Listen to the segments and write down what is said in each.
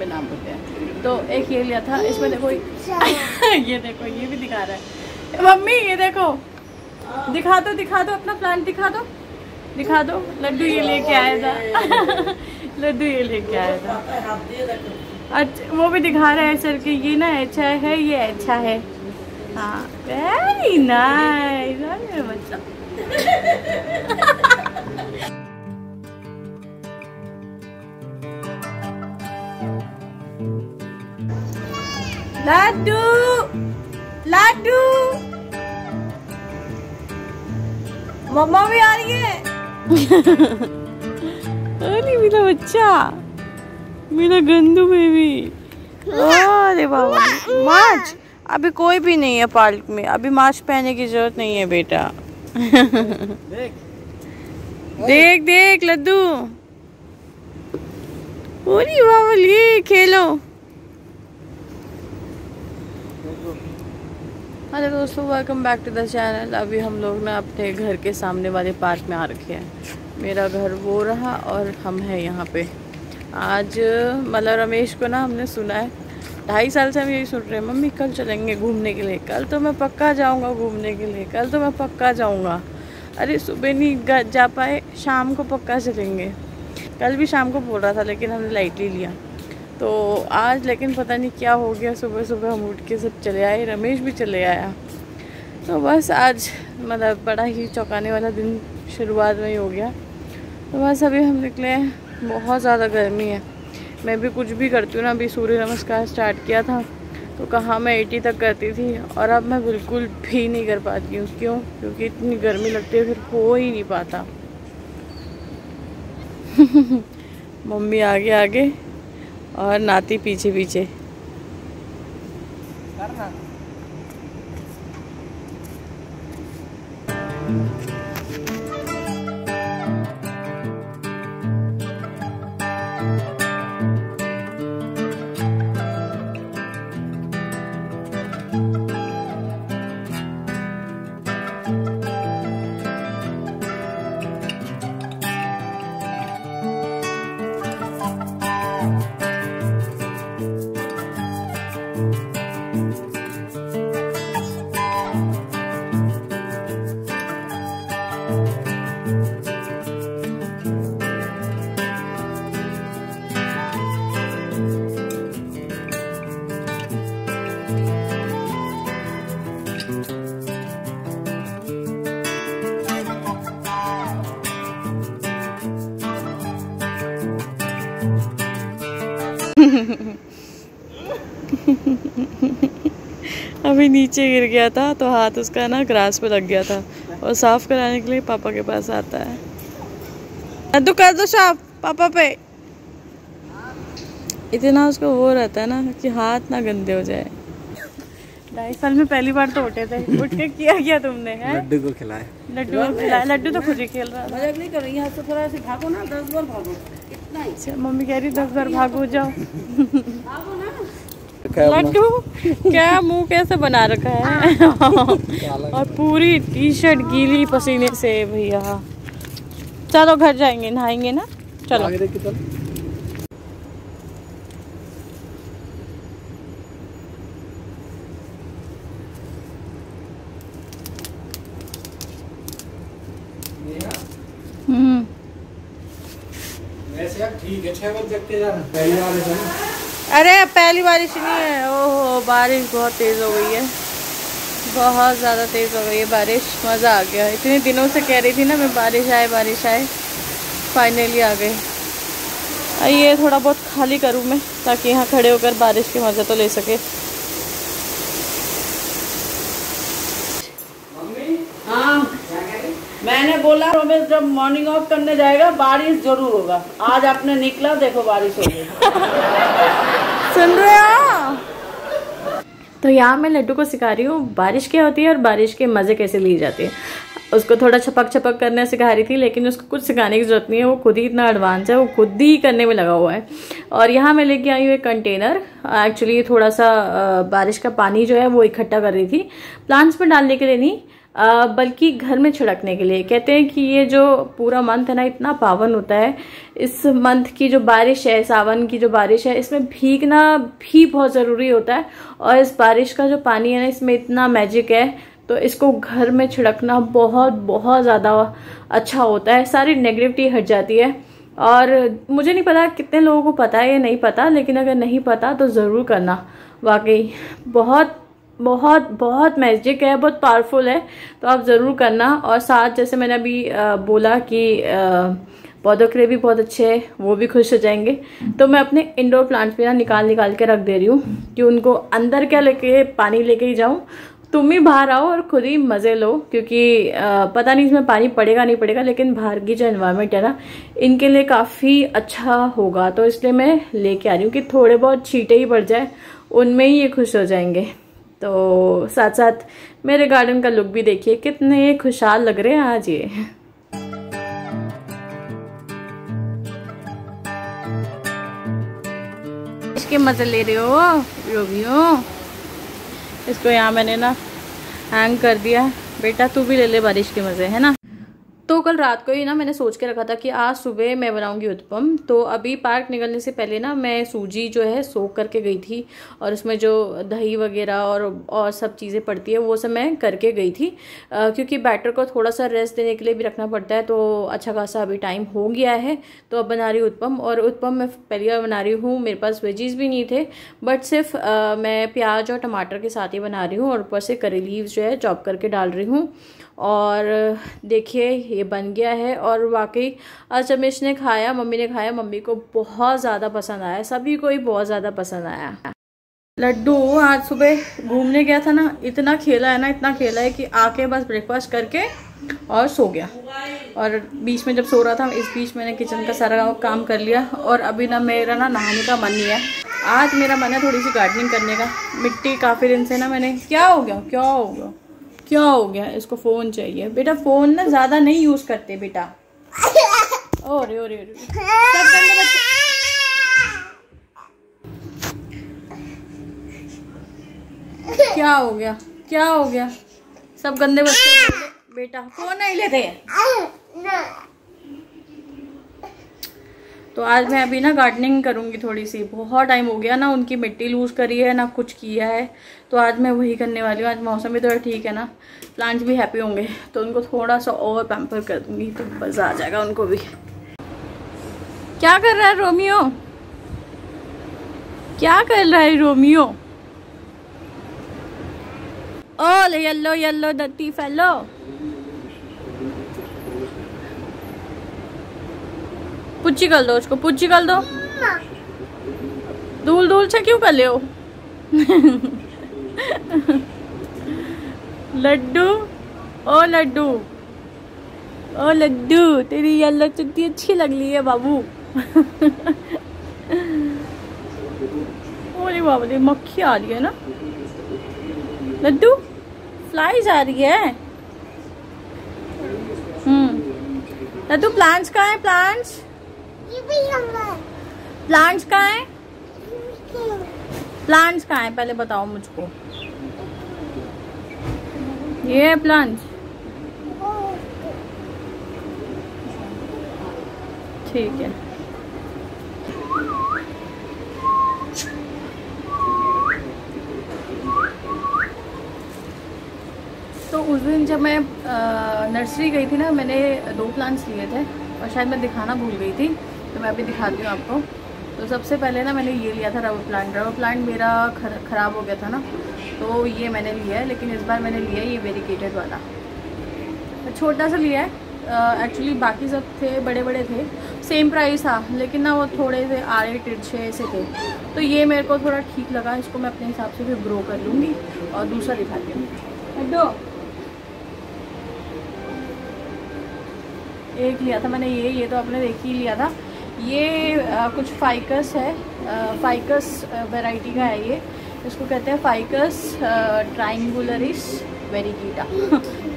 पे नाम होते हैं। तो एक ये लिया था, इसमें देखो ये देखो ये भी दिखा रहा है मम्मी, ये देखो दिखा दो अपना प्लांट दिखा दो। लड्डू ये लेके आया था लड्डू ये लेके आया था। अच्छा वो भी दिखा रहा है सर कि ये ना अच्छा है, ये अच्छा है। हाँ वेरी नाइस बच्चा लड्डू लड्डू मम्मा भी आ रही है अरे मेरा बच्चा, मेरा गंदू बेबी। अरे बाबा मार्च, अभी कोई भी नहीं है पार्क में, अभी मास्क पहनने की जरूरत नहीं है बेटा देख देख लड्डू, अरे बाबा ये खेलो। हेलो दोस्तों, welcome back to the channel. अभी हम लोग ना अपने घर के सामने वाले पार्क में आ रखे हैं। मेरा घर वो रहा और हम हैं यहाँ पे। आज मतलब रमेश को ना हमने सुना है, 2.5 साल से हम यही सुन रहे हैं, मम्मी कल चलेंगे घूमने के लिए, कल तो मैं पक्का जाऊँगा घूमने के लिए, कल तो मैं पक्का जाऊँगा। अरे सुबह नहीं जा पाए, शाम को पक्का चलेंगे। कल भी शाम को बोल रहा था लेकिन हमने लाइटली लिया। तो आज लेकिन पता नहीं क्या हो गया, सुबह सुबह हम उठ के सब चले आए, रमेश भी चले आया। तो बस आज मतलब बड़ा ही चौंकाने वाला दिन शुरुआत में ही हो गया। तो बस अभी हम निकले हैं, बहुत ज़्यादा गर्मी है। मैं भी कुछ भी करती हूँ ना, अभी सूर्य नमस्कार स्टार्ट किया था तो कहाँ मैं 80 तक करती थी और अब मैं बिल्कुल भी नहीं कर पाती हूँ। क्यों? क्योंकि इतनी गर्मी लगती है, फिर हो ही नहीं पाता मम्मी आगे आगे और नाती पीछे पीछे। अभी नीचे गिर गया था तो हाथ उसका ना ग्रास पे लग गया था और साफ कराने के लिए पापा के पास आता है। लड्डू कर दो साफ पापा पे। इतना उसको वो रहता है ना कि हाथ ना गंदे हो जाए। 2.5 साल में पहली बार तो उठे थे, उठ के किया तुमने है? लड्डू को खिलाया, लड्डू तो खुद ही खेल रहा था। मजाक नहीं कर रही, यहाँ से थोड़ा से भागो ना, 10 बार भागो। अच्छा मम्मी कह रही 10 बार भागो जाओ लड्डू क्या मुंह कैसे बना रखा है और पूरी टी-शर्ट गीली पसीने से भैया। चलो घर जाएंगे, नहाएंगे ना, चलो। ठीक है, 6 बजे जगते जा रहे हैं। पहली बारिश है ना? अरे पहली बारिश नहीं है, ओहो बारिश बहुत तेज़ हो गई है, बहुत ज़्यादा तेज़ हो गई है बारिश। मज़ा आ गया, इतने दिनों से कह रही थी ना मैं बारिश आए, फाइनली आ गई। आइए थोड़ा बहुत खाली करूँ मैं ताकि यहाँ खड़े होकर बारिश के मज़े तो ले सके। हाँ मैंने बोला रमेश जब मॉर्निंग वॉक करने जाएगा बारिश जरूर होगा। आज आपने निकला, देखो बारिश हो गई सुन रहे हो? तो यहाँ मैं लड्डू को सिखा रही हूँ बारिश क्या होती है और बारिश के मज़े कैसे ली जाती है। उसको थोड़ा छपक करने सिखा रही थी, लेकिन उसको कुछ सिखाने की जरूरत नहीं है, वो खुद ही इतना एडवांस है, वो खुद ही करने में लगा हुआ है। और यहाँ मैं लेके आई हूँ एक कंटेनर। एक्चुअली थोड़ा सा बारिश का पानी जो है वो इकट्ठा कर रही थी, प्लांट्स में डालने के लिए नहीं, बल्कि घर में छिड़कने के लिए। कहते हैं कि ये जो पूरा मंथ है ना इतना पावन होता है। इस मंथ की जो बारिश है, सावन की जो बारिश है, इसमें भीगना भी बहुत ज़रूरी होता है। और इस बारिश का जो पानी है ना इसमें इतना मैजिक है, तो इसको घर में छिड़कना बहुत बहुत ज़्यादा अच्छा होता है। सारी नेगेटिविटी हट जाती है। और मुझे नहीं पता कितने लोगों को पता है या नहीं पता, लेकिन अगर नहीं पता तो ज़रूर करना। वाकई बहुत बहुत बहुत मैजिक है, बहुत पावरफुल है, तो आप ज़रूर करना। और साथ जैसे मैंने अभी बोला कि पौधों के लिए भी बहुत अच्छे है, वो भी खुश हो जाएंगे। तो मैं अपने इंडोर प्लांट्स पे ना निकाल के रख दे रही हूँ कि उनको अंदर क्या लेके पानी लेके ही जाऊँ। तुम ही बाहर आओ और खुद ही मज़े लो, क्योंकि पता नहीं इसमें पानी पड़ेगा नहीं पड़ेगा, लेकिन बाहर की जो एनवायरनमेंट है ना इनके लिए काफ़ी अच्छा होगा। तो इसलिए मैं लेके आ रही हूँ कि थोड़े बहुत छींटे ही पड़ जाए, उनमें ही ये खुश हो जाएंगे। तो साथ साथ मेरे गार्डन का लुक भी देखिए, कितने खुशहाल लग रहे हैं आज ये। इसके मजे ले रहे हो रोमियो। इसको यहाँ मैंने ना हैंग कर दिया। बेटा तू भी ले ले बारिश के मजे, है ना। तो कल रात को ही ना मैंने सोच के रखा था कि आज सुबह मैं बनाऊंगी उत्पम। तो अभी पार्क निकलने से पहले ना मैं सूजी जो है सोक करके गई थी, और उसमें जो दही वगैरह और सब चीज़ें पड़ती है वो सब मैं करके गई थी, क्योंकि बैटर को थोड़ा सा रेस्ट देने के लिए भी रखना पड़ता है। तो अच्छा खासा अभी टाइम हो गया है, तो अब बना रही हूँ उत्पम। और उत्पम मैं पहली बार बना रही हूँ, मेरे पास वेजीज भी नहीं थे, बट सिर्फ मैं प्याज और टमाटर के साथ ही बना रही हूँ, और ऊपर से करी लीव्स जो है चॉप करके डाल रही हूँ। और देखिए ये बन गया है। और वाकई आज रमेश ने खाया, मम्मी ने खाया, मम्मी को बहुत ज़्यादा पसंद आया, सभी को ही बहुत ज़्यादा पसंद आया। लड्डू आज सुबह घूमने गया था ना, इतना खेला है ना, इतना खेला है कि आके बस ब्रेकफास्ट करके और सो गया। और बीच में जब सो रहा था, इस बीच मैंने किचन का सारा काम कर लिया। और अभी ना मेरा ना नहाने का मन नहीं है, आज मेरा मन है थोड़ी सी गार्डनिंग करने का। मिट्टी काफ़ी दिन से ना मैंने, क्या हो गया इसको फ़ोन चाहिए। बेटा फ़ोन ना ज़्यादा नहीं यूज़ करते बेटा। ओ रे सब गंदे बच्चे। क्या हो गया सब गंदे बच्चे। बेटा फ़ोन नहीं लेते हैं। तो आज मैं अभी ना गार्डनिंग करूँगी थोड़ी सी। बहुत टाइम हो गया ना उनकी मिट्टी लूज़ करी है ना कुछ किया है, तो आज मैं वही करने वाली हूँ। आज मौसम भी थोड़ा ठीक है ना, प्लांट्स भी हैप्पी होंगे, तो उनको थोड़ा सा और पैम्पर कर दूँगी, तो मज़ा आ जाएगा उनको भी। क्या कर रहा है रोमियो? ओ येलो डर्टी फेलो। पुच्ची कर दो उसको, पुच्ची कर दो। धूल से क्यों कर ले हो? लड्डू तेरी येलो चुट्टी अच्छी लग रही है बाबू। ओरे बाबू रे, मक्खी आ रही है ना लड्डू, फ्लाइज आ रही है। लड्डू प्लांट्स कहाँ है? प्लांट्स कहाँ है पहले बताओ मुझको। ये है प्लांट्स, ठीक है। तो उस दिन जब मैं नर्सरी गई थी ना, मैंने 2 प्लांट्स लिए थे, और शायद मैं दिखाना भूल गई थी, तो मैं अभी दिखाती हूँ आपको। तो सबसे पहले ना मैंने ये लिया था रबर प्लांट मेरा ख़राब हो गया था ना, तो ये मैंने लिया है। लेकिन इस बार मैंने लिया है ये वेरिकेटेड वाला, छोटा सा लिया है। एक्चुअली बाकी सब थे बड़े थे, सेम प्राइस था, लेकिन ना वो थोड़े से आड़े तिरछे से थे, तो ये मेरे को थोड़ा ठीक लगा। इसको मैं अपने हिसाब से फिर ग्रो कर लूँगी। और दूसरा दिखाती हूँ। एक लिया था मैंने ये तो आपने देख ही लिया था। ये कुछ फाइकस है, फाइकस वैरायटी का है ये। इसको कहते हैं फाइकस ट्रायंगुलरिस वेरिकीटा।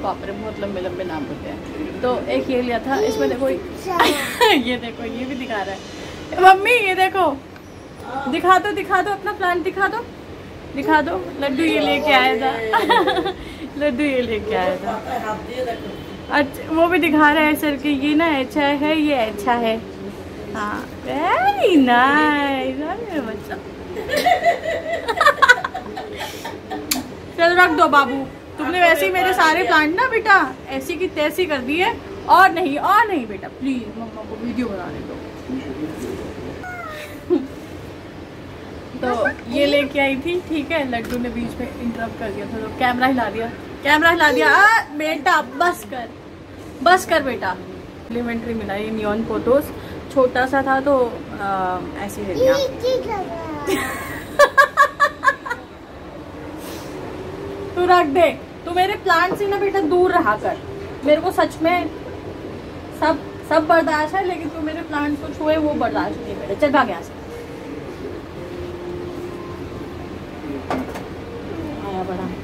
बाप रे, बहुत लंबे नाम होते हैं। तो एक ये लिया था, इसमें देखो ये देखो, ये भी दिखा रहा है मम्मी, ये देखो, दिखा दो अपना प्लांट दिखा दो। लड्डू ये लेके आया था। लड्डू ये लेके आया था। अच्छा वो भी दिखा रहा है सर कि ये ना अच्छा है, ये अच्छा है। हाँ वेरी नाइस मेरा बच्चा। चल रख दो बाबू, तुमने वैसे ही मेरे सारे प्लांट ना बेटा ऐसी की तैसी कर दी है। और नहीं बेटा प्लीज मम्मा को वीडियो बनाने दो। तो ये लेके आई थी, ठीक है। लड्डू ने बीच में इंटरप्ट कर दिया था, तो कैमरा हिला दिया बेटा बस कर बेटा। कॉम्प्लीमेंट्री मिला ये नियॉन फोटोज, छोटा सा था तो ऐसे ले लिया। तू रख दे, तू मेरे प्लांट से ना बेटा दूर रहा कर। मेरे को सच में सब बर्दाश्त है, लेकिन तू मेरे प्लांट को छुए वो बर्दाश्त नहीं मेरे। चल भाग यहाँ से।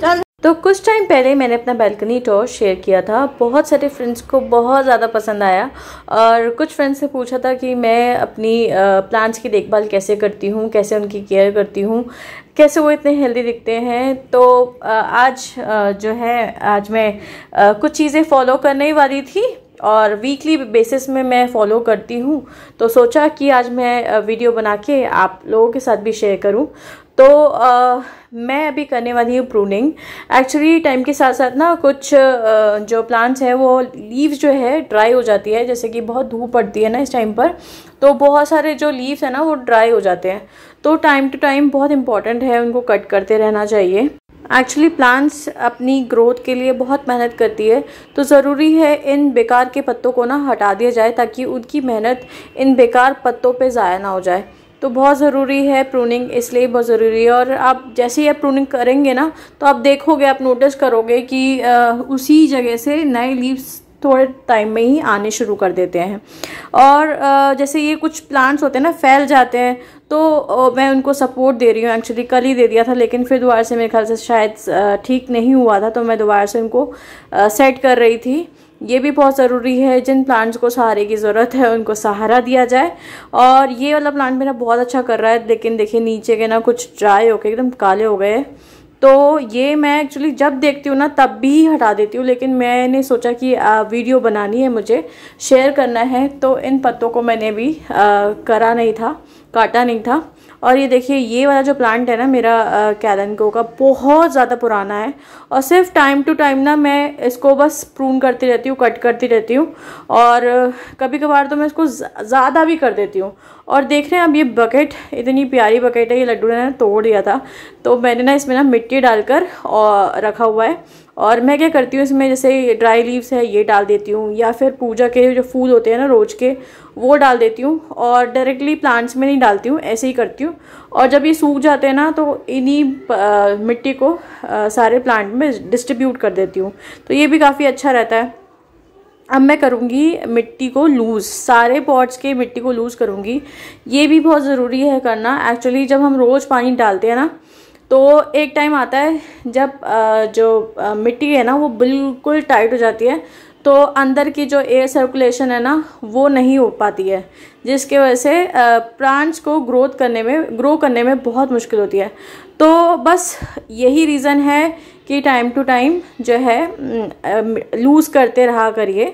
चल। तो कुछ टाइम पहले मैंने अपना बैल्कनी टूर शेयर किया था, बहुत सारे फ्रेंड्स को बहुत ज़्यादा पसंद आया। और कुछ फ्रेंड्स से पूछा था कि मैं अपनी प्लांट्स की देखभाल कैसे करती हूँ, कैसे उनकी केयर करती हूँ, कैसे वो इतने हेल्दी दिखते हैं। तो आज आज मैं कुछ चीज़ें फॉलो करने वाली थी और वीकली बेसिस में मैं फॉलो करती हूँ। तो सोचा कि आज मैं वीडियो बना के आप लोगों के साथ भी शेयर करूँ। तो मैं अभी करने वाली हूँ प्रूनिंग। एक्चुअली टाइम के साथ साथ ना कुछ जो प्लांट्स हैं वो लीव्स जो है ड्राई हो जाती है, जैसे कि बहुत धूप पड़ती है ना इस टाइम पर, तो बहुत सारे जो लीव्स हैं ना वो ड्राई हो जाते हैं। तो टाइम टू टाइम बहुत इंपॉर्टेंट है उनको कट करते रहना चाहिए। एक्चुअली प्लांट्स अपनी ग्रोथ के लिए बहुत मेहनत करती है, तो ज़रूरी है इन बेकार के पत्तों को ना हटा दिया जाए ताकि उनकी मेहनत इन बेकार पत्तों पे ज़ाया ना हो जाए। तो बहुत ज़रूरी है प्रूनिंग, इसलिए बहुत ज़रूरी है। और आप जैसे ही आप प्रूनिंग करेंगे ना तो आप देखोगे, आप नोटिस करोगे कि उसी जगह से नए लीव्स थोड़े टाइम में ही आने शुरू कर देते हैं। और जैसे ये कुछ प्लांट्स होते हैं ना फैल जाते हैं, तो मैं उनको सपोर्ट दे रही हूँ। एक्चुअली कल ही दे दिया था, लेकिन फिर दोबारा से मेरे ख्याल से शायद ठीक नहीं हुआ था, तो मैं दोबारा से उनको सेट कर रही थी। ये भी बहुत ज़रूरी है, जिन प्लांट्स को सहारे की ज़रूरत है उनको सहारा दिया जाए। और ये वाला प्लांट मेरा बहुत अच्छा कर रहा है, लेकिन देखिए नीचे के ना कुछ ड्राई होके एकदम काले हो गए। तो ये मैं एक्चुअली जब देखती हूँ ना तब भी हटा देती हूँ, लेकिन मैंने सोचा कि वीडियो बनानी है, मुझे शेयर करना है, तो इन पत्तों को मैंने भी करा नहीं था, काटा नहीं था। और ये देखिए ये वाला जो प्लांट है ना मेरा कैलेंको का, बहुत ज़्यादा पुराना है और सिर्फ टाइम टू टाइम ना मैं इसको बस प्रून करती रहती हूँ, कट करती रहती हूँ। और कभी कभार तो मैं इसको ज़्यादा भी कर देती हूँ। और देख रहे हैं अब ये बकेट, इतनी प्यारी बकेट है, ये लड्डू ने तोड़ दिया था, तो मैंने ना इसमें ना मिट्टी डालकर और रखा हुआ है। और मैं क्या करती हूँ इसमें, जैसे ड्राई लीव्स है ये डाल देती हूँ, या फिर पूजा के जो फूल होते हैं ना रोज के, वो डाल देती हूँ। और डायरेक्टली प्लांट्स में नहीं डालती हूँ, ऐसे ही करती हूँ। और जब ये सूख जाते हैं ना तो इन्हीं मिट्टी को सारे प्लांट में डिस्ट्रीब्यूट कर देती हूँ, तो ये भी काफ़ी अच्छा रहता है। अब मैं करूँगी मिट्टी को लूज़, सारे पॉट्स के मिट्टी को लूज़ करूँगी। ये भी बहुत ज़रूरी है करना। एक्चुअली जब हम रोज़ पानी डालते हैं ना तो एक टाइम आता है जब जो मिट्टी है ना वो बिल्कुल टाइट हो जाती है, तो अंदर की जो एयर सर्कुलेशन है ना वो नहीं हो पाती है, जिसके वजह से प्लांट्स को ग्रो करने में बहुत मुश्किल होती है। तो बस यही रीज़न है कि टाइम टू टाइम जो है लूज़ करते रहा करिए।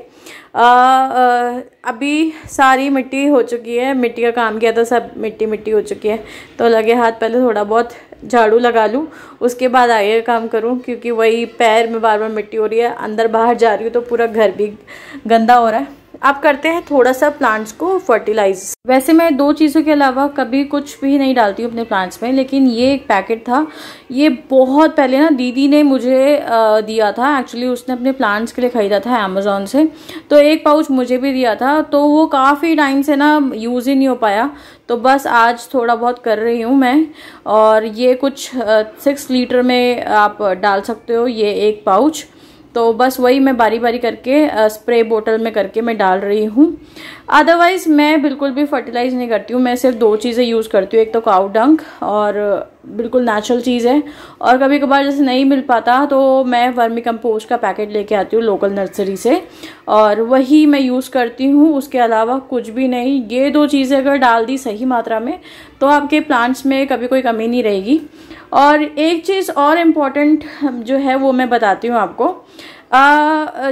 अभी सारी मिट्टी हो चुकी है, मिट्टी का काम किया था, सब मिट्टी हो चुकी है, तो लगे हाथ पहले थोड़ा बहुत झाड़ू लगा लूँ, उसके बाद आगे काम करूँ, क्योंकि वही पैर में बार बार मिट्टी हो रही है, अंदर बाहर जा रही हूँ तो पूरा घर भी गंदा हो रहा है। अब करते हैं थोड़ा सा प्लांट्स को फर्टिलाइज। वैसे मैं 2 चीज़ों के अलावा कभी कुछ भी नहीं डालती हूँ अपने प्लांट्स में, लेकिन ये एक पैकेट था, ये बहुत पहले ना दीदी ने मुझे दिया था। एक्चुअली उसने अपने प्लांट्स के लिए ख़रीदा था अमेज़ॉन से, तो एक पाउच मुझे भी दिया था, तो वो काफ़ी टाइम से ना यूज़ ही नहीं हो पाया, तो बस आज थोड़ा बहुत कर रही हूँ मैं। और ये कुछ 6 लीटर में आप डाल सकते हो ये एक पाउच, तो बस वही मैं बारी बारी करके स्प्रे बोतल में करके मैं डाल रही हूँ। अदरवाइज़ मैं बिल्कुल भी फर्टिलाइज़ नहीं करती हूँ, मैं सिर्फ 2 चीज़ें यूज़ करती हूँ, एक तो काऊ डंग और बिल्कुल नेचुरल चीज़ है। और कभी कभार जैसे नहीं मिल पाता तो मैं वर्मी कंपोस्ट का पैकेट लेके आती हूँ लोकल नर्सरी से, और वही मैं यूज़ करती हूँ। उसके अलावा कुछ भी नहीं। ये 2 चीज़ें अगर डाल दी सही मात्रा में तो आपके प्लांट्स में कभी कोई कमी नहीं रहेगी। और एक चीज़ और इम्पॉर्टेंट जो है वो मैं बताती हूँ आपको।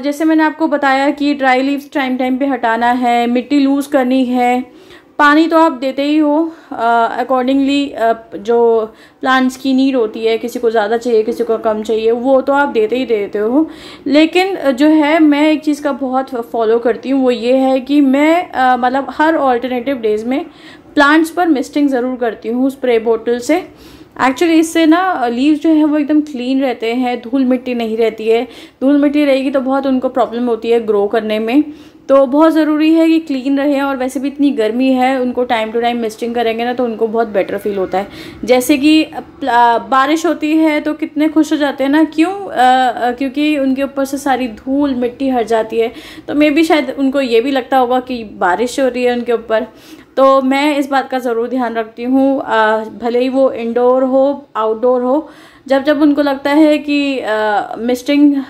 जैसे मैंने आपको बताया कि ड्राई लीव्स टाइम पे हटाना है, मिट्टी लूज़ करनी है, पानी तो आप देते ही हो अकॉर्डिंगली जो प्लांट्स की नीड होती है, किसी को ज़्यादा चाहिए किसी को कम चाहिए, वो तो आप देते ही देते हो। लेकिन जो है मैं एक चीज़ का बहुत फॉलो करती हूँ, वो ये है कि मैं मतलब हर ऑल्टरनेटिव डेज में प्लांट्स पर मिस्टिंग ज़रूर करती हूँ स्प्रे बोतल से। एक्चुअली इससे ना लीव्स जो है वो एकदम क्लीन रहते हैं, धूल मिट्टी नहीं रहती है। धूल मिट्टी रहेगी तो बहुत उनको प्रॉब्लम होती है ग्रो करने में, तो बहुत ज़रूरी है कि क्लीन रहे। और वैसे भी इतनी गर्मी है, उनको टाइम टू टाइम मिस्टिंग करेंगे ना तो उनको बहुत बेटर फील होता है। जैसे कि बारिश होती है तो कितने खुश हो जाते हैं ना, क्यों? क्योंकि उनके ऊपर से सारी धूल मिट्टी हट जाती है। तो मे बी शायद उनको ये भी लगता होगा कि बारिश हो रही है उनके ऊपर। तो मैं इस बात का ज़रूर ध्यान रखती हूँ, भले ही वो इंडोर हो आउटडोर हो, जब जब उनको लगता है कि मिस्टिंग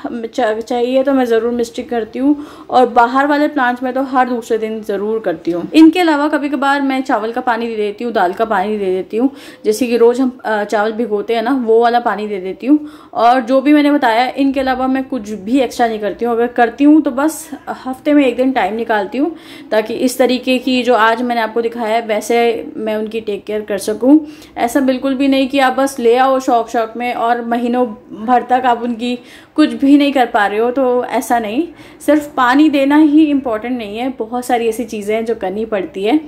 चाहिए तो मैं ज़रूर मिस्टिंग करती हूँ। और बाहर वाले प्लांट्स में तो हर दूसरे दिन ज़रूर करती हूँ। इनके अलावा कभी कभार मैं चावल का पानी दे देती हूँ, दाल का पानी दे देती हूँ। जैसे कि रोज़ हम चावल भिगोते हैं ना, वो वाला पानी दे देती हूँ। और जो भी मैंने बताया, इनके अलावा मैं कुछ भी एक्स्ट्रा नहीं करती हूँ। अगर करती हूँ तो बस हफ्ते में 1 दिन टाइम निकालती हूँ, ताकि इस तरीके की जो आज मैंने आपको दिखाया है वैसे मैं उनकी टेक केयर कर सकूँ। ऐसा बिल्कुल भी नहीं कि आप बस ले आओ शौक शौक में और महीनों भर तक आप उनकी कुछ भी नहीं कर पा रहे हो। तो ऐसा नहीं, सिर्फ पानी देना ही इम्पोर्टेंट नहीं है, बहुत सारी ऐसी चीज़ें हैं जो करनी पड़ती है।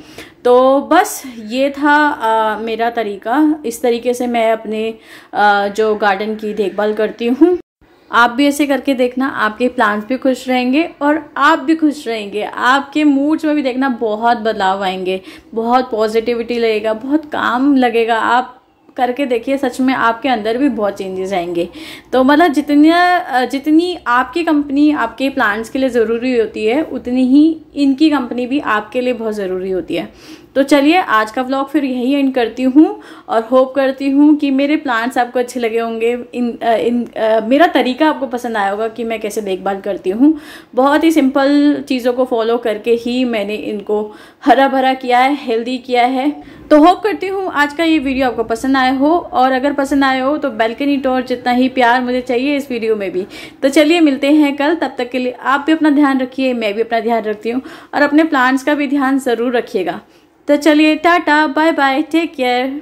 तो बस ये था मेरा तरीका। इस तरीके से मैं अपने जो गार्डन की देखभाल करती हूँ। आप भी ऐसे करके देखना, आपके प्लांट्स भी खुश रहेंगे और आप भी खुश रहेंगे। आपके मूड्स में भी देखना बहुत बदलाव आएंगे, बहुत पॉजिटिविटी लगेगा, बहुत काम लगेगा। आप करके देखिए, सच में आपके अंदर भी बहुत चेंजेस आएंगे। तो मतलब जितनी आपकी कंपनी आपके प्लांट्स के लिए ज़रूरी होती है, उतनी ही इनकी कंपनी भी आपके लिए बहुत ज़रूरी होती है। तो चलिए आज का व्लॉग फिर यही एंड करती हूँ और होप करती हूँ कि मेरे प्लांट्स आपको अच्छे लगे होंगे। मेरा तरीका आपको पसंद आया होगा कि मैं कैसे देखभाल करती हूँ। बहुत ही सिंपल चीज़ों को फॉलो करके ही मैंने इनको हरा भरा किया है, हेल्दी किया है। तो होप करती हूँ आज का ये वीडियो आपको पसंद आया हो, और अगर पसंद आया हो तो बैल्कनी टूर जितना ही प्यार मुझे चाहिए इस वीडियो में भी। तो चलिए मिलते हैं कल, तब तक के लिए आप भी अपना ध्यान रखिए, मैं भी अपना ध्यान रखती हूँ, और अपने प्लांट्स का भी ध्यान ज़रूर रखिएगा। तो चलिए tata bye bye, take care.